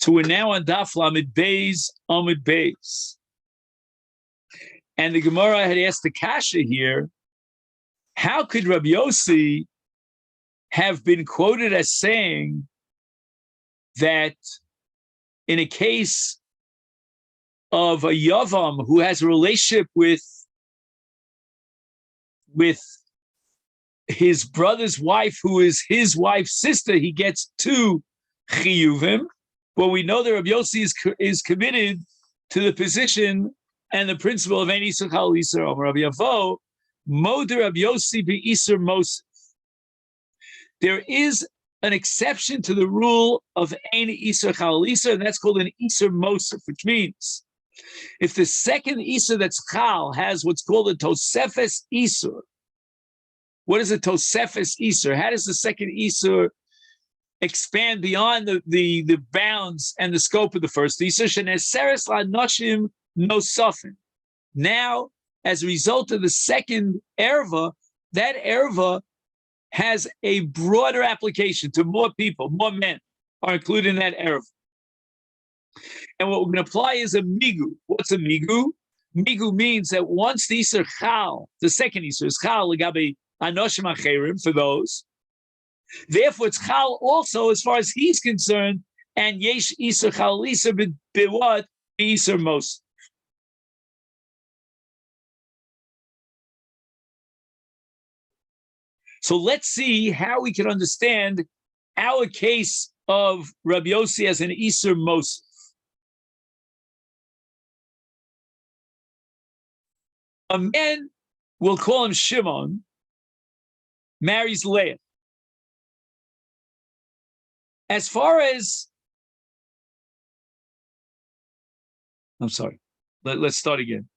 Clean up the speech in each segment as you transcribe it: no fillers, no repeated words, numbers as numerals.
So we're now on Daf Lamed Beis, Amud Beis. And the Gemara had asked the Kasha here, how could Rabbi Yossi have been quoted as saying that in a case of a Yavam who has a relationship with his brother's wife, who is his wife's sister, he gets two chiyuvim? Well, we know that Rabbi Yossi is committed to the position and the principle of any Isur Chal Isur. Rabbi Yavo, Moder Rabbi Yossi be Isur Mosef. There is an exception to the rule of any Isur Chal Isur, and that's called an Isur Mosef, which means if the second Isur that's Chal has what's called a Tosefes Isur. What is a Tosefes Isur? How does the second Isur expand beyond the bounds and the scope of the first Isur? Sheneseres la'noshim nosafim. Now, as a result of the second erva, that erva has a broader application to more people, more men are included in that erva. And what we're going to apply is a migu. What's a migu? Migu means that once the Isur Chal, the second Isur is Chal, legabe anoshim acherim, for those. Therefore, it's Chal also as far as he's concerned, and Yesh Isur Chal Isur b'what Isur Mosef. So let's see how we can understand our case of Rabbi Yossi as an Isur Mosef. A man, we'll call him Shimon, marries Leah. As far as, I'm sorry, let's start again.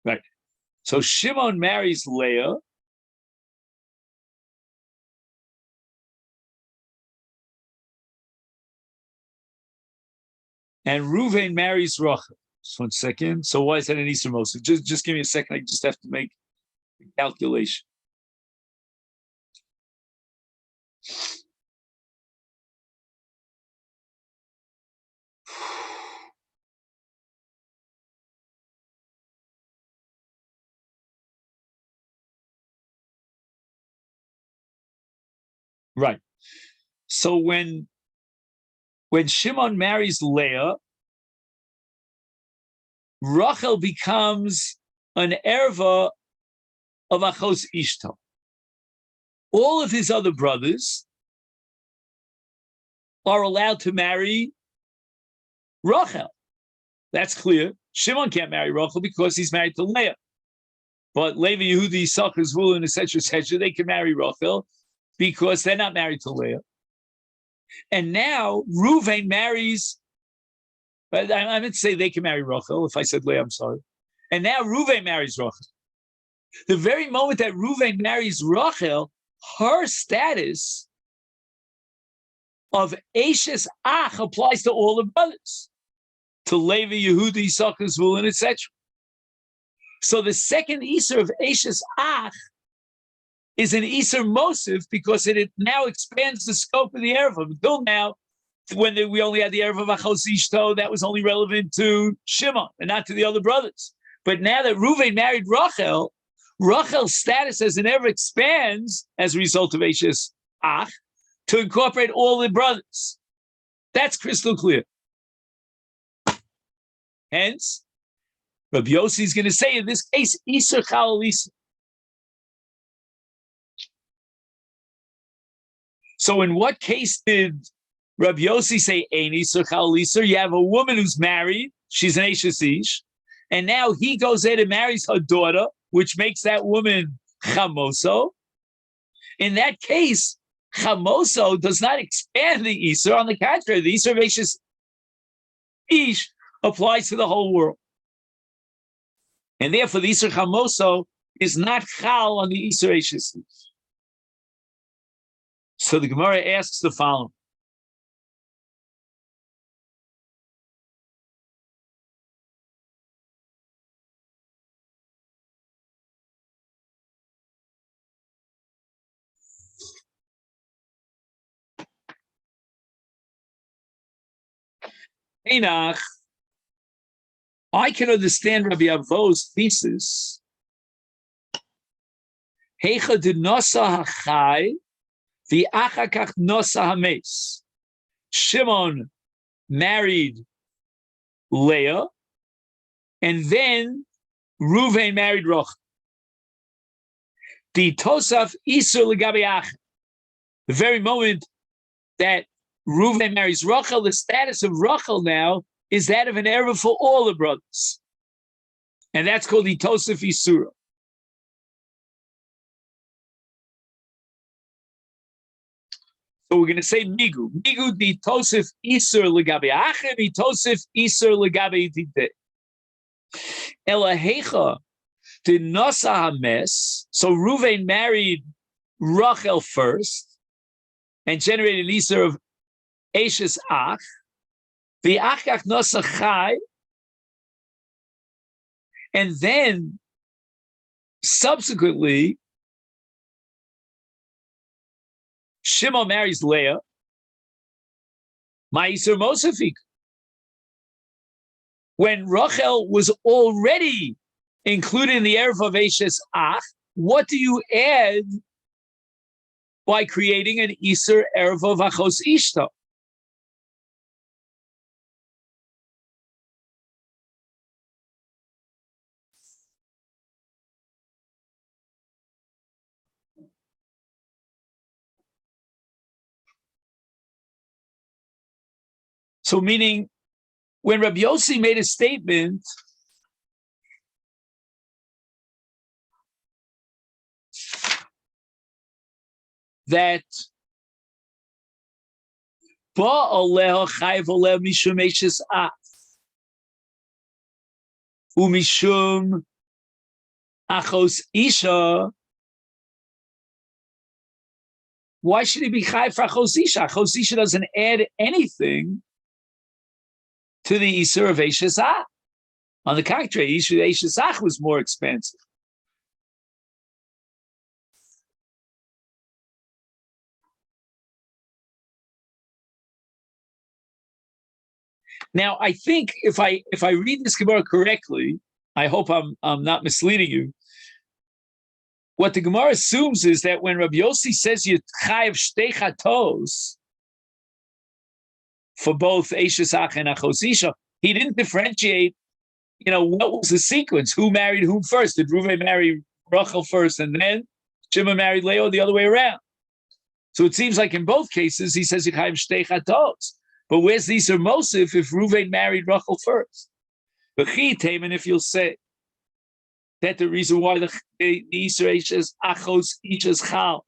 Right. So Shimon marries Leah. And Reuven marries Rachel. Just 1 second. So why is that an Isur Mosef? Just give me a second. I just have to make the calculation. Right. So when Shimon marries Leah, Rachel becomes an erva of Achos Ishto. All of his other brothers are allowed to marry Rachel. That's clear. Shimon can't marry Rachel because he's married to Leah. But Levi, Yehudi, Yisachar, Zvulun, etc., they can marry Rachel because they're not married to Leah. And now Reuven marries, I meant to say they can marry Rachel. If I said Leah, I'm sorry. And now Reuven marries Rachel. The very moment that Reuven marries Rachel, her status of Eshes Ach applies to all the brothers, to Levi, Yehudi, Yisachar, Zvulun, etc. So the second Isur of Eshes Ach is an Isur Mosef because it now expands the scope of the erva. Until now, when we only had the erva of Achos Ishto, that was only relevant to Shimon and not to the other brothers. But now that Reuven married Rachel, Rachel's status as an erva expands as a result of Eshes Ach to incorporate all the brothers. That's crystal clear. Hence, Rabbi Yossi is going to say in this case, Isur Chal Isur. So in what case did Rabbi Yossi say Ein Isur Chal Isur? You have a woman who's married, she's an Eshes Ish, and now he goes in and marries her daughter, which makes that woman Chamoso. In that case, Chamoso does not expand the Isur. On the contrary, the Isur of Eshes Ish applies to the whole world. And therefore, the Isur Chamoso is not Chal on the Isur Eshes Ish. So the Gemara asks the following. Enach, I can understand Rabbi Avo's thesis. Heicha de nosa hachai, the achakach nosa hames. Shimon married Leah, and then Reuven married Rachel. The Tosaf Isur legabi Ach. The very moment that Reuven marries Rachel, the status of Rachel now is that of an erva for all the brothers, and that's called the Tosaf Isura. So we're going to say Migu. Migu di Tosef Isur legabi Acher, di Tosef Isur legabi Dide. Elahecha di Nosa Hames. So Reuven married Rachel first and generated an Isur of Eshes Ach. The Achach Nosa Chai. And then subsequently, Shimon marries Leah. Ma'isur Mosafik. When Rachel was already included in the Erev of Eshes Ach, what do you add by creating an Isur Erev of Achos Ishta? So meaning, when Rabbi Yossi made a statement that Ba'aleha chayv oleh mishum eshes ach umishum achos isha, why should he be chayv for achos isha? Achos isha doesn't add anything to the Isur of Eshes Ach. On the contrary, Isur of Eshes Ach was more expensive. Now, I think if I read this Gemara correctly, I hope I'm not misleading you. What the Gemara assumes is that when Rabbi Yossi says you chayav shtei chatos for both Eshes Ach and Achos Isha, he didn't differentiate, what was the sequence? Who married whom first? Did Reuven marry Rachel first and then Shimon married Leah, the other way around? So it seems like in both cases, he says, Yichayim Shtei Chatos. But where's the Isur Mosif if Reuven married Rachel first? But Taman, if you'll say that the reason why the Isur Eshes Achos Isha's Chal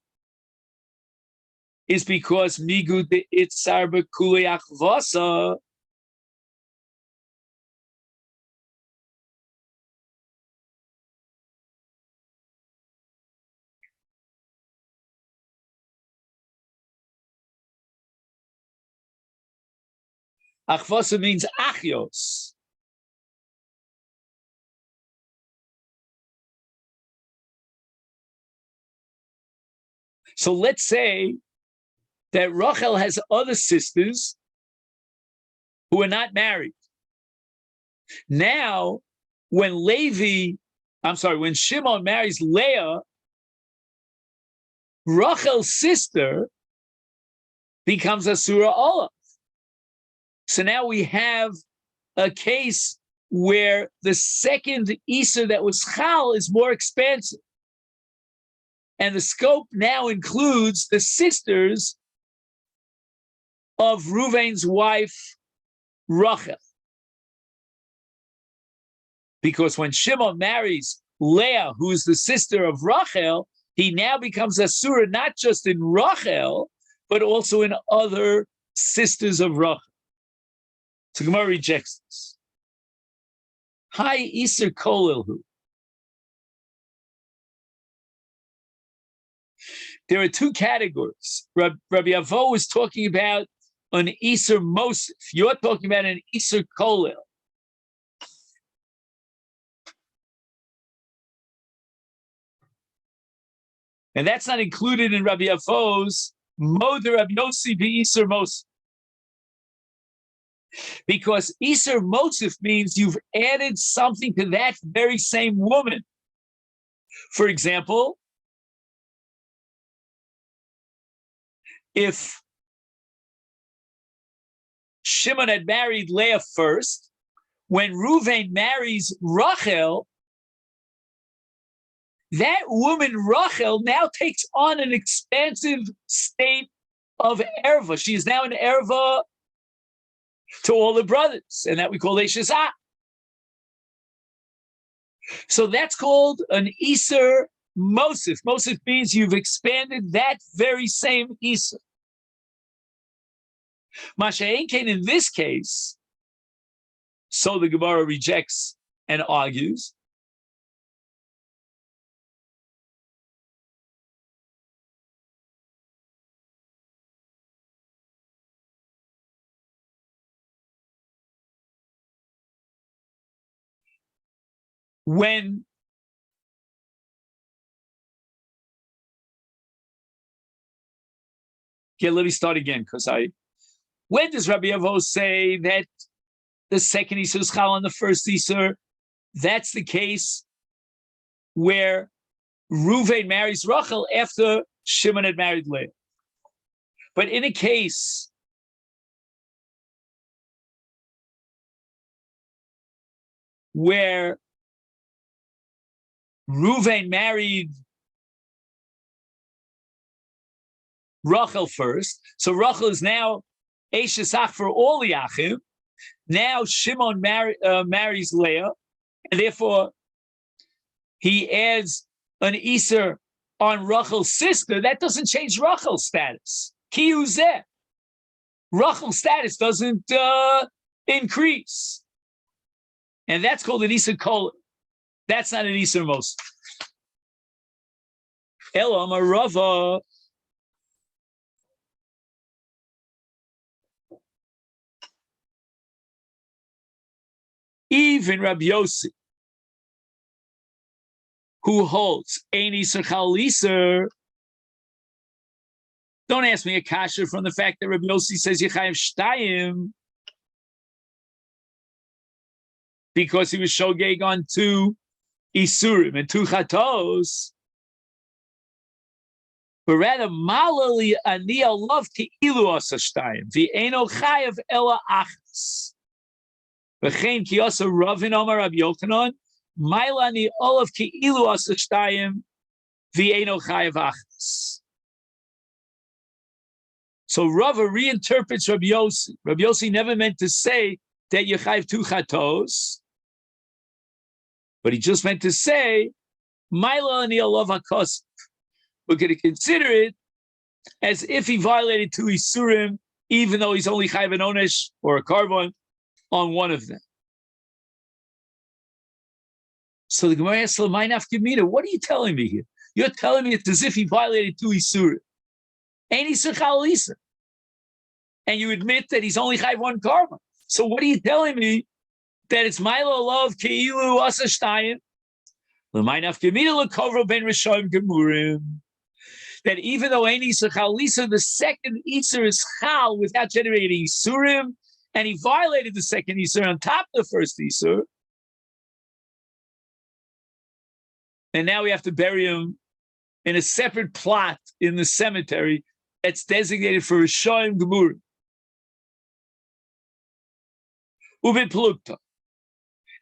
is because Migu de Itzar B'Kulei Achvasa. Achvasa means achios. So let's say that Rachel has other sisters who are not married. Now, when Shimon marries Leah, Rachel's sister becomes Asura Olah. So now we have a case where the second Isur that was Chal is more expansive. And the scope now includes the sisters of Reuven's wife, Rachel. Because when Shimon marries Leah, who is the sister of Rachel, he now becomes Asura not just in Rachel, but also in other sisters of Rachel. So Gemara rejects this. Hi Isur Kolilhu. There are two categories. Rabbi Avo is talking about an Isur Mosif. You're talking about an Isur Kolil. And that's not included in Rabbi Avo's Moder Rabbi Yossi Isur Mosif. Because Iser Motzif means you've added something to that very same woman. For example, if Shimon had married Leah first, when Reuven marries Rachel, that woman Rachel now takes on an expansive state of erva. She is now an erva to all the brothers, and that we call Eshesah. So that's called an Iser Mosif. Mosif means you've expanded that very same Iser. Masha'enkein in this case, so the Gemara rejects and argues, when let me start again, because when does Rabbi Yevamot say that the second Isur is chal on the first Isur? That's the case where Reuven marries Rachel after Shimon had married Leah. But in a case where Reuven married Rachel first, so Rachel is now Eshesach for all the Achim. Now Shimon marries Leah, and therefore he adds an Iser on Rachel's sister. That doesn't change Rachel's status. Ki uzeh. Rachel's status doesn't increase. And that's called an Iser Kol. That's not an Iser Mos. Elam Rava. Even Rabbi Yossi, who holds Ein Iser Chal Iser, don't ask me a kasher from the fact that Rabbi Yossi says Yechayev Shtayim, because he was shogeg on 2 Isurim and 2 Chatos, but rather Malali Ani Alav Ki'ilu Asa Shtayim, V'eino Chayev Ela Achas. V'chein ki asa Ravin Amar Rabbi Yochanan, Mailani Olav Ki'ilu Asa Shtayim, V'eino Chayev Achas. So Rava reinterprets Rabbi Yossi. Rabbi Yossi never meant to say that you chayev 2 chatos, but he just meant to say, Maila ani alav hakos. We're going to consider it as if he violated 2 isurim, even though he's only chayev an onesh or a carbon on one of them. So the Gemara asks, what are you telling me here? You're telling me it's as if he violated 2 isurim. Ain't he Chal Iser? And you admit that he's only chayv 1 carbon. So what are you telling me? That it's Milo Love Keilu Asa Shtayim? That even though Ein Iser Chal Iser, the second Iser is Chal without generating Isurim, and he violated the second Iser on top of the first Iser, and now we have to bury him in a separate plot in the cemetery that's designated for Rishoyim Gemurim. Ubin Plukta.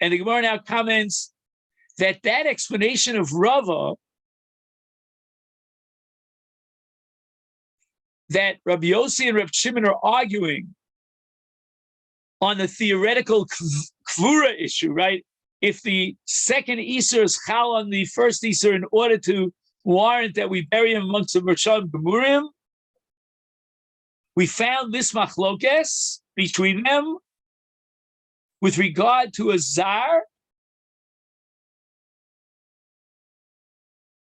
And the Gemara now comments that explanation of Rava, that Rabbi Yossi and Rabbi Shimon are arguing on the theoretical kvura issue, right? If the second Iser is chal on the first Iser in order to warrant that we bury him amongst the Rishoyim Gemurim, we found this machlokes between them with regard to a zar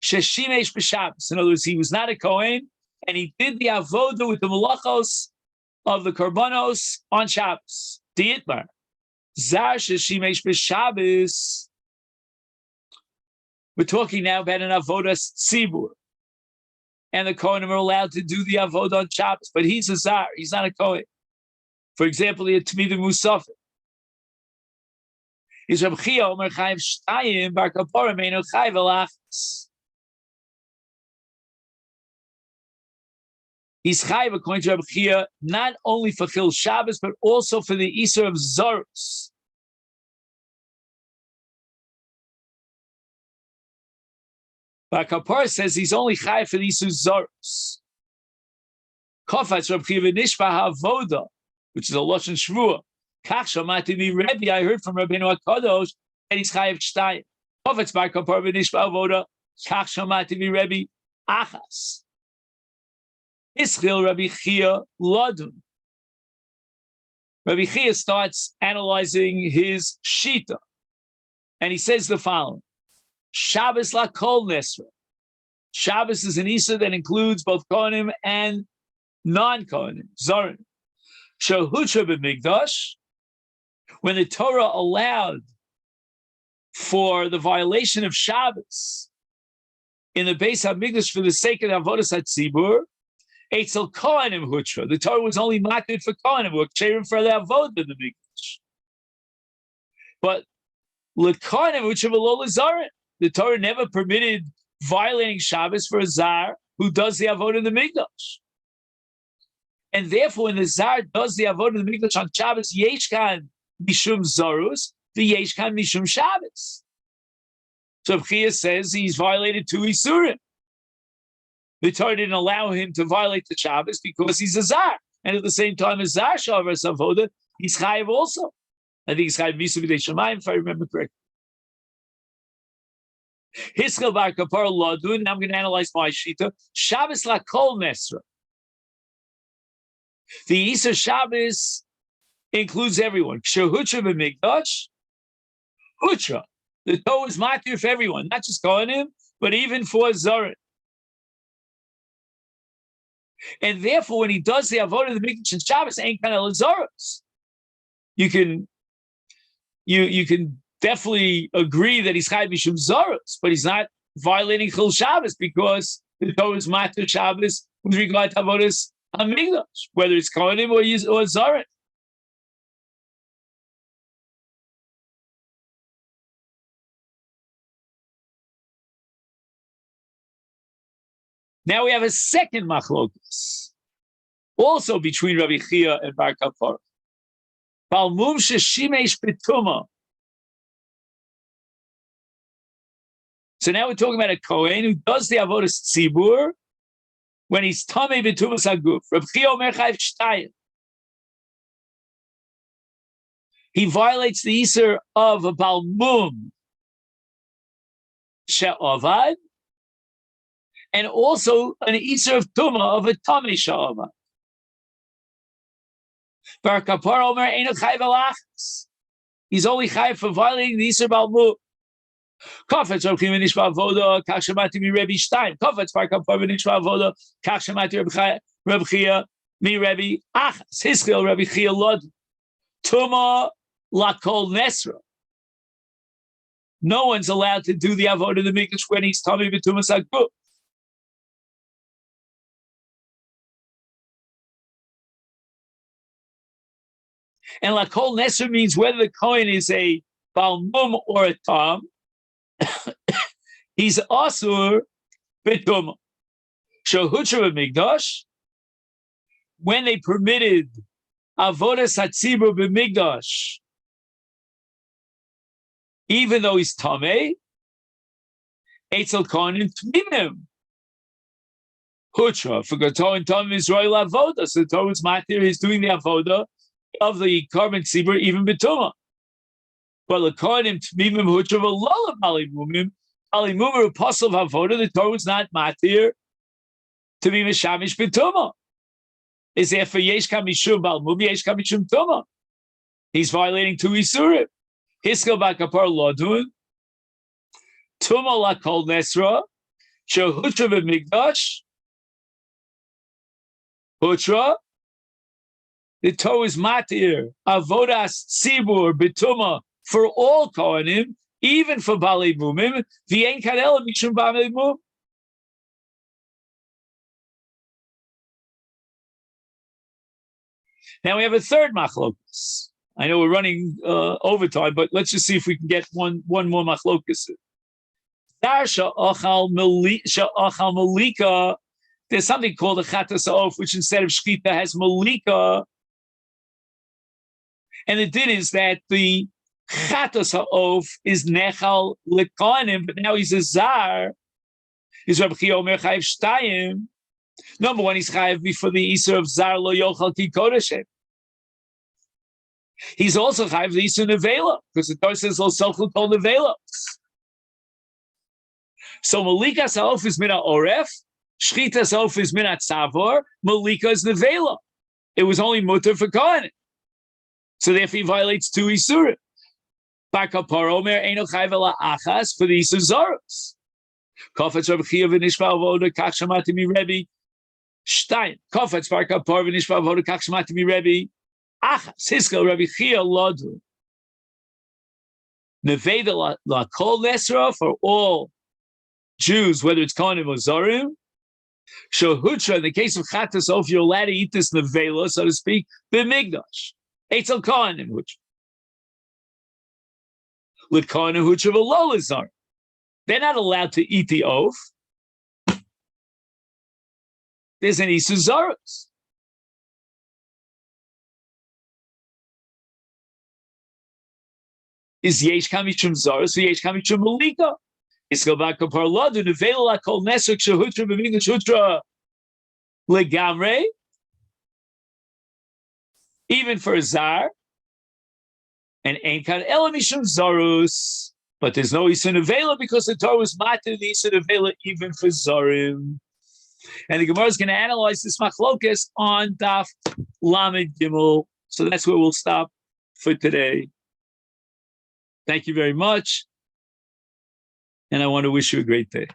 sheshimesh b'Shabbos. In other words, he was not a Kohen, and he did the avoda with the malachos of the korbanos on Shabbos. Dietmar zar sheshimesh b'Shabbos. We're talking now about an avodas tzibur, and the Kohanim are allowed to do the avodah on Shabbos, but he's a zar; he's not a Kohen. For example, the Tmidim Musaf. Is Reb Chia Omer Chayiv Shtayim Bar Kaporim Eino Chayiv Elachas. He's Chayiv, according to Reb Chia, not only for Chil Shabbos, but also for the Isur of Zorus. Bar Kapor says he's only Chayiv for the Isur Zorus. Kofetz Reb Chia V'nishpa Havoda, which is a Lashon Shvua. Kach Shamati Mi Rebbe, I heard from Rabbeinu HaKadosh that he's Chayiv Shtayim. Kofetz Bar Kapor V'nishpa Havoda, Kach Shamati Mi Rebbe Achas. Ischil Rabbi Chia Ladun. Rabbi Chia starts analyzing his Shita, and he says the following: Shabbos la kol nesra. Shabbos is an Isur that includes both Kohanim and non-Kohanim, Zorin. Shehutra b'migdash, when the Torah allowed for the violation of Shabbos in the Beis HaMikdash for the sake of Avodas HaTzibur, Eitzel Kohanim Hutra. The Torah was only mated for Kohanim, who were ksherim for the Avodah of the Mikdash. But LeKohanim Hutra v'lo l'Zarin. The Torah never permitted violating Shabbos for a Zar who does the Avodah of the Mikdash. And therefore, when the Zar does the Avodah of the Mikdash on Shabbos, Yeshkan Mishum Zarus, the Yeshkan Mishum Shabbos. So Chia says he's violated two Isurim. The Torah didn't allow him to violate the Shabbos because he's a Zar. And at the same time, as Zar Shavas Avodah, he's Chayiv also. I think he's Chayiv Misu B'dei Shamayim, if I remember correctly. Hiskal Bar Kapar Ladun, now I'm going to analyze my Shita. Shabbos la kol nesra. The Isur Shabbos includes everyone. Kshehutra b'mikdash, hutra. The Torah is matir for everyone, not just Kohanim, but even for Zorin. And therefore, when he does the avodah of the mikdash and Shabbos, ain't kind of lazaros. You can definitely agree that he's chayv mishum zaros, but he's not violating chil Shabbos because the Torah is matir Shabbos with regard to avodas hamikdash, whether it's kohanim or zarin. Now we have a second machlokas, also between Rabbi Chia and Bar Kapor. Balmum sheshimesh betuma. So now we're talking about a kohen who does the avodas tzibur when he's tamei betumas haguf. Rabbi Chia omer chayv shtayim. He violates the Isur of a balmum she'avad, and also an Isur of Tumah of a Tamei Sha'ama. Bar Kapar Omer Eino Chayv Elachas. He's only chayv for violating the Isur Balmum. Kafetz Reb Chia Nishba Avoda Kach Shemati Mi Rebbe Shtayim. Kafetz Bar Kapar Nishba Avoda Kach Shemati Reb Chia Mi Rebbe Achas. Hiskil Reb Chia Lod Tumah Lakol Nesra. No one's allowed to do the Avodah of the Mikdash when he's Tamei B'Tumas Haguf. And Lakol Nesr means whether the Kohen is a Balmum or a Tam, he's Asur B'Tumah. Shehutra b'Mikdash, when they permitted Avodas HaTzibur b'Mikdash, even though he's Tamei, Eitzel Kohanim Tmimim. Hutra, for Gatoin Tam Israel Avoda. So the Torah's matir is doing the Avoda of the carbon tzibur, even betuma. But the kohanim tmimim hutra v'lo alimumim alimumim apostle of avoda. The Torah was not matir to be mishamish betuma. Is there for yesh kamishum balmum yesh kamishum tuma? He's violating two isurim. Hiskal bakapar lodun tuma la kol nesra shehutra v'migdash hutra. The Torah is matir, avodas tzibur betuma for all kohanim, even for balei mumim. V'yein kadela mishum balei mum. Now we have a third machlokas. I know we're running overtime, but let's just see if we can get one more machlokas. There's something called a chatas ha'of, which instead of shkita has malika. And the din is that the chatas ha'of is nechal lekanim, but now he's a zar. Is Rabbi Chia Omer chayiv shtayim. Number one, he's chayiv before the Isser of zar lo yochal ki kodeshem. He's also chayiv the Isser nevela, because the Torah says lo sochel kol nevela. So Malikas ha'of is mina oref, Shchitas ha'of is mina tzavor, Malika is nevela. It was only mutter for Kohen. So therefore he violates two Isurim. Bakapar Omer eino chayiv ela achas for the Isur Zoros. Kofetz Rabbi Chia v'nishma avoda kach shamati mi Rebbe. Stein. Kofetz Bakapar v'nishma avoda kach shamati mi Rebbe. Achas. Hiskel Rabbi Chia lodu. Neveda la kol nesra for all Jews, whether it's Kohanim or Zorim. Shohutra, in the case of Chatas Of, you're allowed to eat this nevela, so to speak, b'migdash. Eitzel Kohanim hutra. L'Kohanim hutra v'lo l'Zorim. They're not allowed to eat the oaf. There's an Isur Zoros. Is Yesh Kamishum Zoros, or Yesh Kamishum Malika? Iskal Bakapar Ladu, Nevela Kol Nesuk Shahutra B'migdash Hutra Legamre. Even for a Zar, and Ein Kan Elamishum Zorus. But there's no Isur Nevela because the Torah was matter the Isur Nevela even for Zorim. And the Gemara is going to analyze this machlokas on Daf Lamed Gimel. So that's where we'll stop for today. Thank you very much. And I want to wish you a great day.